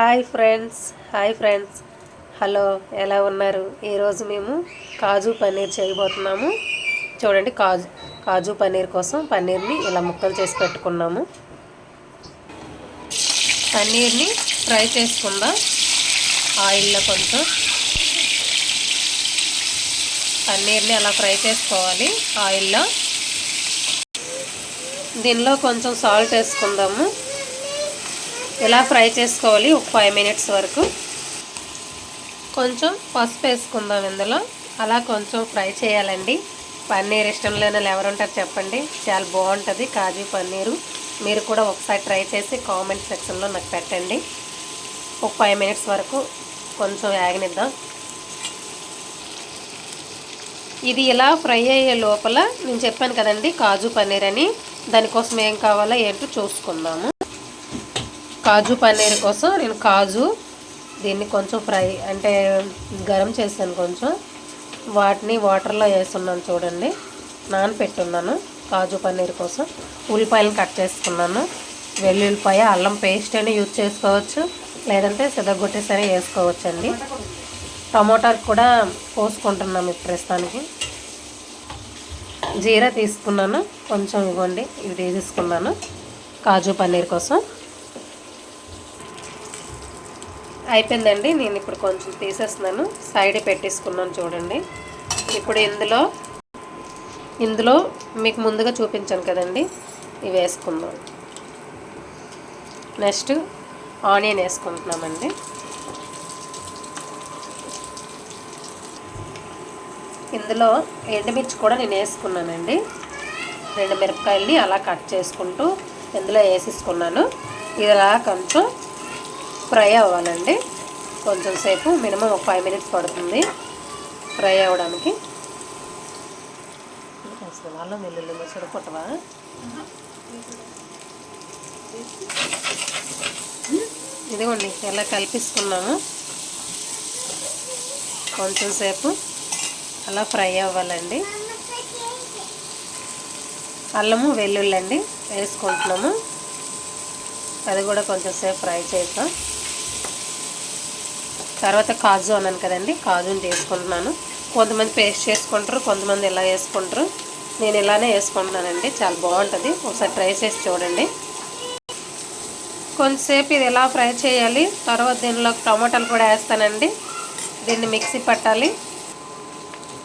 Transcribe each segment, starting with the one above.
Hi friends hi friends hello ఎలా ఉన్నారు? ఈరోజు మేము కాజు పన్నీర్ చేయబోతున్నాము. చూడండి, కాజు పన్నీర్ కోసం పన్నీర్ని ఇలా ముక్కలు చేసి పెట్టుకున్నాము. పన్నీర్ని ఫ్రై చేసుకుందాం. ఆయిల్లో కొంచెం పన్నీర్ని అలా ఫ్రై చేసుకోవాలి ఆయిల్లో. దీనిలో కొంచెం సాల్ట్ వేసుకుందాము. ఇలా ఫ్రై చేసుకోవాలి ఒక 5 మినిట్స్ వరకు. కొంచెం పసుపు వేసుకుందాం ఇందులో. అలా కొంచెం ఫ్రై చేయాలండి. పన్నీర్ ఇష్టం లేని వాళ్ళు ఎవరుంటారు చెప్పండి? చాలా బాగుంటుంది కాజు పన్నీరు. మీరు కూడా ఒకసారి ట్రై చేసి కామెంట్ సెక్షన్లో నాకు పెట్టండి. ఒక 5 మినిట్స్ వరకు కొంచెం యాగనిద్దాం. ఇది ఇలా ఫ్రై అయ్యే లోపల నేను చెప్పాను కదండి కాజు పన్నీర్ అని. దానికోసం ఏం కావాలో ఏంటో చూసుకుందాము. కాజు పన్నీర్ కోసం నేను దీన్ని కొంచెం ఫ్రై అంటే గరం చేశాను. కొంచెం వాటిని వాటర్లో వేస్తున్నాను. చూడండి, నానపెట్టున్నాను కాజు పన్నీర్ కోసం. ఉల్లిపాయలను కట్ చేసుకున్నాను. వెల్లుల్లిపాయ, అల్లం పేస్ట్ అని యూజ్ చేసుకోవచ్చు, లేదంటే సిద్ధగొట్టేసరి వేసుకోవచ్చు అండి. టమోటాలు కూడా పోసుకుంటున్నాము ప్రస్తుతానికి. జీరా తీసుకున్నాను కొంచెం, ఇవ్వండి ఇవి తీసుకున్నాను కాజు పన్నీర్ కోసం. అయిపోయిందండి. నేను ఇప్పుడు కొంచెం తీసేస్తున్నాను, సైడ్ పెట్టేసుకున్నాను. చూడండి, ఇప్పుడు ఇందులో మీకు ముందుగా చూపించాను కదండి, ఇవి వేసుకుందాం. నెక్స్ట్ ఆనియన్ వేసుకుంటున్నామండి. ఇందులో ఎండుమిర్చి కూడా నేను వేసుకున్నానండి. 2 మిరపకాయలని అలా కట్ చేసుకుంటూ ఇందులో వేసేసుకున్నాను. ఇలా కొంచెం ఫ్రై అవ్వాలండి. కొంచెం సేపు, మినిమం ఒక 5 మినిట్స్ పడుతుంది ఫ్రై అవ్వడానికి. అల్లం వెల్లుల్లి చెరపట్టవా? ఇదిగోండి ఎలా కలిపిస్తున్నాము. కొంచెం సేపు అలా ఫ్రై అవ్వాలండి. అల్లము వెల్లుల్లి అండి వేసుకుంటున్నాము. అది కూడా కొంచెం సేపు ఫ్రై చేద్దాం. తర్వాత కాజు అన్నాను కదండి, కాజుని తీసుకుంటున్నాను. కొంతమంది పేస్ట్ చేసుకుంటారు, కొంతమంది ఇలా వేసుకుంటారు. నేను ఇలానే వేసుకుంటున్నానండి. చాలా బాగుంటుంది, ఒకసారి ట్రై చేసి చూడండి. కొంతసేపు ఇది ఇలా ఫ్రై చేయాలి. తర్వాత దీనిలో టమాటాలు కూడా వేస్తానండి. దీన్ని మిక్సీ పట్టాలి.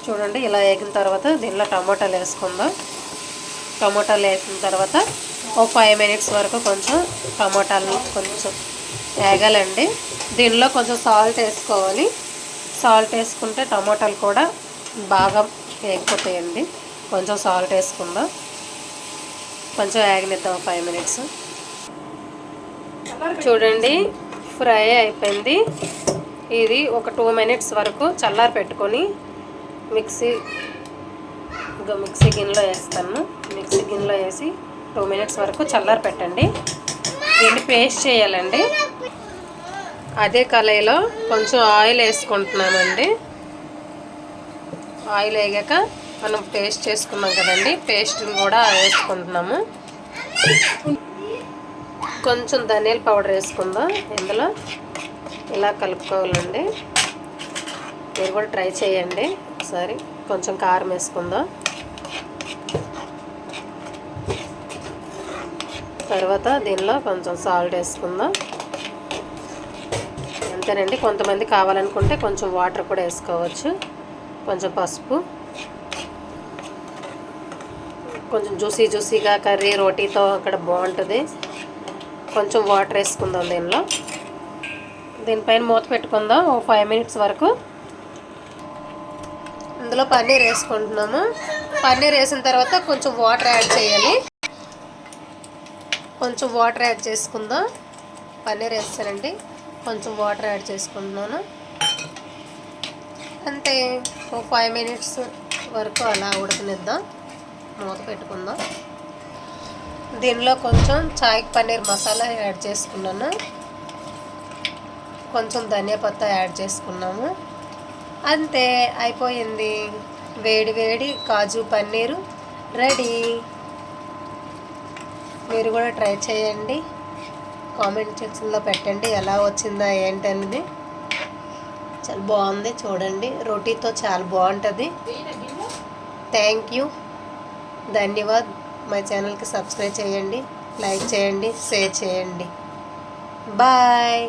చూడండి, ఇలా వేగిన తర్వాత దీనిలో టమాటాలు వేసుకుందాం. టమాటాలు వేసిన తర్వాత ఒక 5 మినిట్స్ వరకు కొంచెం టమాటాలు కొంచెం వేగాలండి. దీనిలో కొంచెం సాల్ట్ వేసుకోవాలి. సాల్ట్ వేసుకుంటే టమాటాలు కూడా బాగా వేగిపోతాయండి. కొంచెం సాల్ట్ వేసుకుందాం. కొంచెం వేగనిద్దాం 5 మినిట్స్. చూడండి, ఫ్రై అయిపోయింది. ఇది ఒక 2 మినిట్స్ వరకు చల్లారి పెట్టుకొని మిక్సీ గిన్నెలో వేస్తాను. మిక్సీ గిన్నెలో వేసి 2 మినిట్స్ వరకు చల్లారి పెట్టండి. దీన్ని పేస్ట్ చేయాలండి. అదే కళాయిలో కొంచెం ఆయిల్ వేసుకుంటున్నామండి. ఆయిల్ వేగాక మనం పేస్ట్ చేసుకున్నాం కదండి, పేస్ట్ని కూడా వేసుకుంటున్నాము. కొంచెం ధనియాల పౌడర్ వేసుకుందాం ఇందులో. ఇలా కలుపుకోవాలండి. మీరు కూడా ట్రై చేయండి ఒకసారి. కొంచెం కారం వేసుకుందాం. తర్వాత దీనిలో కొంచెం సాల్ట్ వేసుకుందాం. అంతేనండి. కొంతమంది కావాలనుకుంటే కొంచెం వాటర్ కూడా వేసుకోవచ్చు. కొంచెం పసుపు, కొంచెం జ్యూసీగా కర్రీ రోటీతో అక్కడ బాగుంటుంది. కొంచెం వాటర్ వేసుకుందాం దీనిలో. దీనిపైన మూత పెట్టుకుందాం ఒక 5 మినిట్స్ వరకు. ఇందులో పన్నీర్ వేసుకుంటున్నాము. పన్నీర్ వేసిన తర్వాత కొంచెం వాటర్ యాడ్ చేయాలి. కొంచెం వాటర్ యాడ్ చేసుకుందాం. పన్నీర్ వేస్తానండి, కొంచెం వాటర్ యాడ్ చేసుకుంటున్నాను. అంతే, ఒక 5 మినిట్స్ వరకు అలా ఉడకనిద్దాం. మూత పెట్టుకుందాం. దీనిలో కొంచెం చాయ్ పన్నీర్ మసాలా యాడ్ చేసుకున్నాను. కొంచెం ధనియా పత్తా యాడ్ చేసుకున్నాము. అంతే, అయిపోయింది. వేడి వేడి కాజు పన్నీరు రెడీ. మీరు కూడా ట్రై చేయండి. కామెంట్ సెక్షన్లో పెట్టండి ఎలా వచ్చిందా ఏంటనేది. చాలా బాగుంది చూడండి, రోటీతో చాలా బాగుంటుంది. థ్యాంక్ యూ, ధన్యవాద్. మా ఛానల్కి సబ్స్క్రైబ్ చేయండి, లైక్ చేయండి, షేర్ చేయండి. బాయ్.